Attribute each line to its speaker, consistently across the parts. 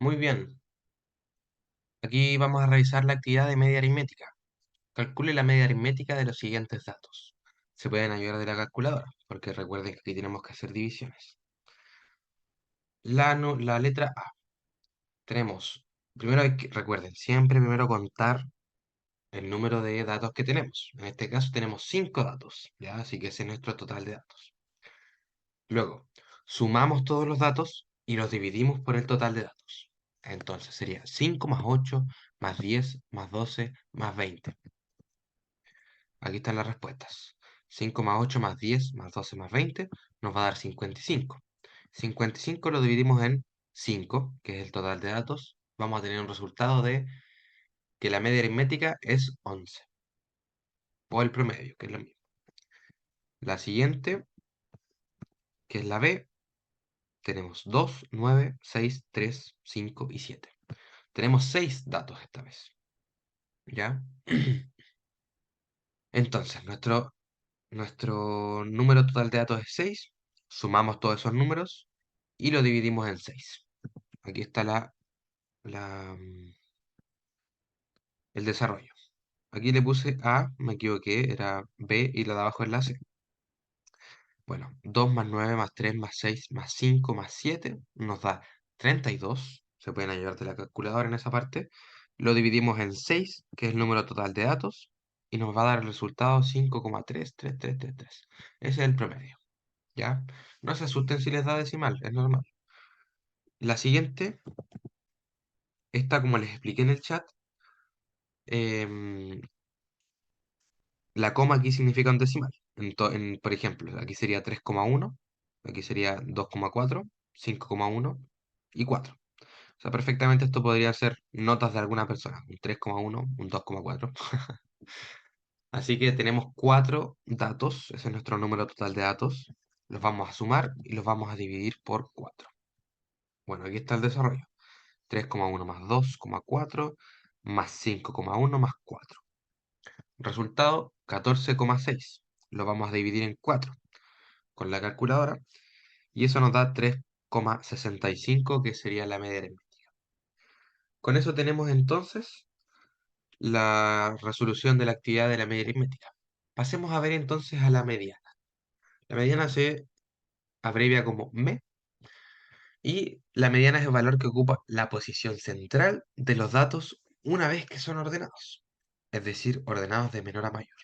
Speaker 1: Muy bien, aquí vamos a revisar la actividad de media aritmética. Calcule la media aritmética de los siguientes datos. Se pueden ayudar de la calculadora, porque recuerden que aquí tenemos que hacer divisiones. La letra A. Tenemos, primero recuerden, siempre primero contar el número de datos que tenemos. En este caso tenemos 5 datos, ¿ya? Así que ese es nuestro total de datos. Luego, sumamos todos los datos y los dividimos por el total de datos. Entonces sería 5 más 8 más 10 más 12 más 20. Aquí están las respuestas. 5 más 8 más 10 más 12 más 20 nos va a dar 55. 55 lo dividimos en 5, que es el total de datos. Vamos a tener un resultado de que la media aritmética es 11. O el promedio, que es lo mismo. La siguiente, que es la B, tenemos 2, 9, 6, 3, 5 y 7. Tenemos 6 datos esta vez. ¿Ya? Entonces, nuestro número total de datos es 6. Sumamos todos esos números y lo dividimos en 6. Aquí está la, mm, el desarrollo. Aquí le puse A, me equivoqué, era B y la de abajo es la C. Bueno, 2 más 9 más 3 más 6 más 5 más 7 nos da 32. Se pueden ayudar de la calculadora en esa parte. Lo dividimos en 6, que es el número total de datos, y nos va a dar el resultado 5,33333. Ese es el promedio, ¿ya? No se asusten si les da decimal, es normal. La siguiente, esta como les expliqué en el chat, em, la coma aquí significa un decimal. Por ejemplo, aquí sería 3,1, aquí sería 2,4, 5,1 y 4. O sea, perfectamente esto podría ser notas de alguna persona, un 3,1, un 2,4. Así que tenemos 4 datos, ese es nuestro número total de datos. Los vamos a sumar y los vamos a dividir por 4. Bueno, aquí está el desarrollo. 3,1 más 2,4 más 5,1 más 4. Resultado, 14,6. Lo vamos a dividir en 4 con la calculadora y eso nos da 3,65, que sería la media aritmética. Con eso tenemos entonces la resolución de la actividad de la media aritmética. Pasemos a ver entonces a la mediana. La mediana se abrevia como ME y la mediana es el valor que ocupa la posición central de los datos una vez que son ordenados, es decir, ordenados de menor a mayor.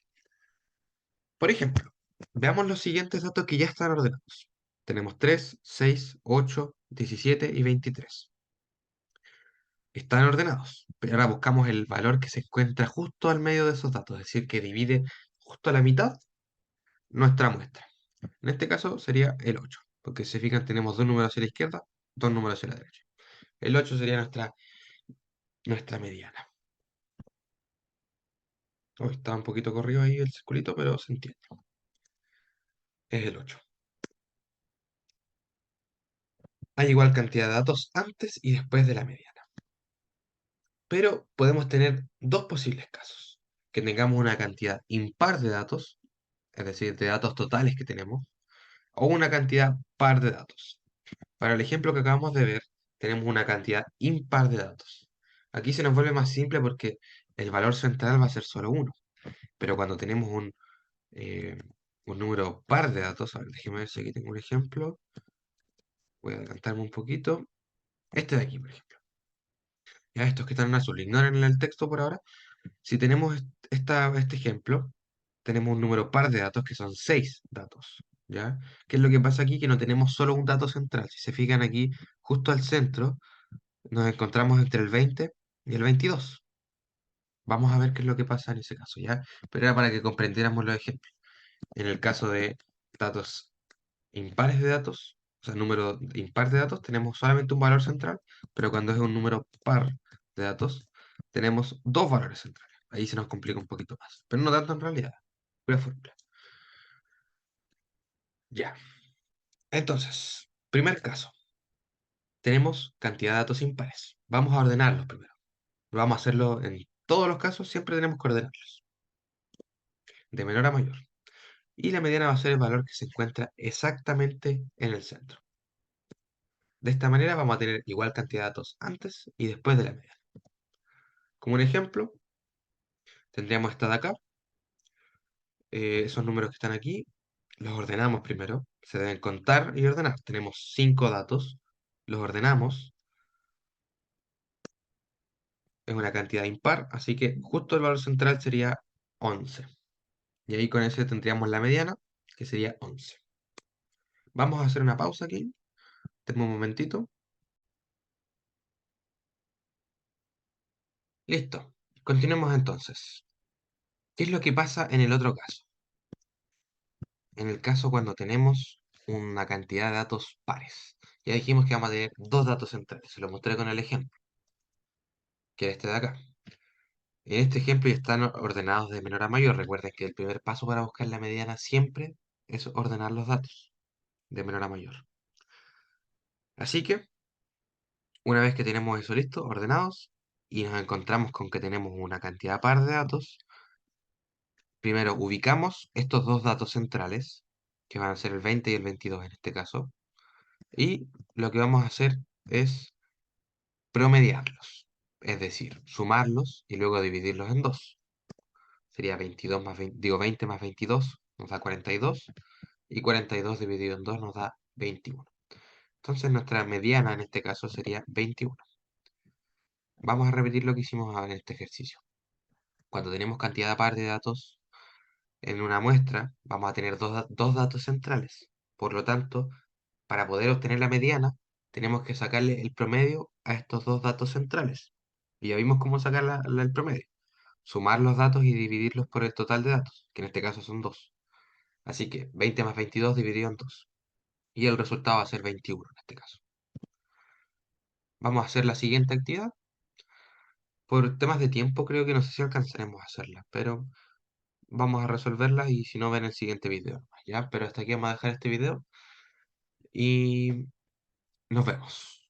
Speaker 1: Por ejemplo, veamos los siguientes datos que ya están ordenados. Tenemos 3, 6, 8, 17 y 23. Están ordenados, pero ahora buscamos el valor que se encuentra justo al medio de esos datos, es decir, que divide justo a la mitad nuestra muestra. En este caso sería el 8, porque si se fijan tenemos dos números hacia la izquierda, dos números hacia la derecha. El 8 sería nuestra mediana. Hoy está un poquito corrido ahí el circulito, pero se entiende. Es el 8. Hay igual cantidad de datos antes y después de la mediana. Pero podemos tener dos posibles casos. Que tengamos una cantidad impar de datos, es decir, de datos totales que tenemos, o una cantidad par de datos. Para el ejemplo que acabamos de ver, tenemos una cantidad impar de datos. Aquí se nos vuelve más simple porque el valor central va a ser solo uno. Pero cuando tenemos eh, un número par de datos, a ver, déjeme ver si aquí tengo un ejemplo. Voy a adelantarme un poquito. Este de aquí, por ejemplo. Ya estos que están en azul, ignoren el texto por ahora. Si tenemos este ejemplo, tenemos un número par de datos que son 6 datos, ¿ya? ¿Qué es lo que pasa aquí? Que no tenemos solo un dato central. Si se fijan aquí, justo al centro, nos encontramos entre el 20 y el 22. Vamos a ver qué es lo que pasa en ese caso, ¿ya? Pero era para que comprendiéramos los ejemplos. En el caso de datos impares de datos, o sea, número impar de datos, tenemos solamente un valor central, pero cuando es un número par de datos, tenemos dos valores centrales. Ahí se nos complica un poquito más, pero no tanto en realidad. Pura fórmula. Ya. Entonces, primer caso, tenemos cantidad de datos impares. Vamos a ordenarlos primero. Vamos a hacerlo en todos los casos, siempre tenemos que ordenarlos, de menor a mayor. Y la mediana va a ser el valor que se encuentra exactamente en el centro. De esta manera vamos a tener igual cantidad de datos antes y después de la mediana. Como un ejemplo, tendríamos esta de acá. Esos números que están aquí, los ordenamos primero. Se deben contar y ordenar. Tenemos 5 datos. Los ordenamos. Es una cantidad impar, así que justo el valor central sería 11. Y ahí con ese tendríamos la mediana, que sería 11. Vamos a hacer una pausa aquí. Tenemos un momentito. Listo. Continuemos entonces. ¿Qué es lo que pasa en el otro caso? En el caso cuando tenemos una cantidad de datos pares. Ya dijimos que vamos a tener dos datos centrales. Se lo mostré con el ejemplo, que es este de acá. En este ejemplo ya están ordenados de menor a mayor. Recuerden que el primer paso para buscar la mediana siempre es ordenar los datos de menor a mayor. Así que, una vez que tenemos eso listo, ordenados, y nos encontramos con que tenemos una cantidad par de datos, primero ubicamos estos dos datos centrales, que van a ser el 20 y el 22 en este caso, y lo que vamos a hacer es promediarlos, es decir, sumarlos y luego dividirlos en dos. Sería 22 más 20, digo 20 más 22 nos da 42 y 42 dividido en 2 nos da 21. Entonces nuestra mediana en este caso sería 21. Vamos a repetir lo que hicimos en este ejercicio. Cuando tenemos cantidad par de datos en una muestra, vamos a tener dos datos centrales. Por lo tanto, para poder obtener la mediana, tenemos que sacarle el promedio a estos dos datos centrales. Y ya vimos cómo sacar el promedio. Sumar los datos y dividirlos por el total de datos, que en este caso son 2. Así que 20 más 22 dividido en 2. Y el resultado va a ser 21 en este caso. Vamos a hacer la siguiente actividad. Por temas de tiempo creo que no sé si alcanzaremos a hacerla, pero vamos a resolverla y si no ven el siguiente video, ¿ya? Pero hasta aquí vamos a dejar este video y nos vemos.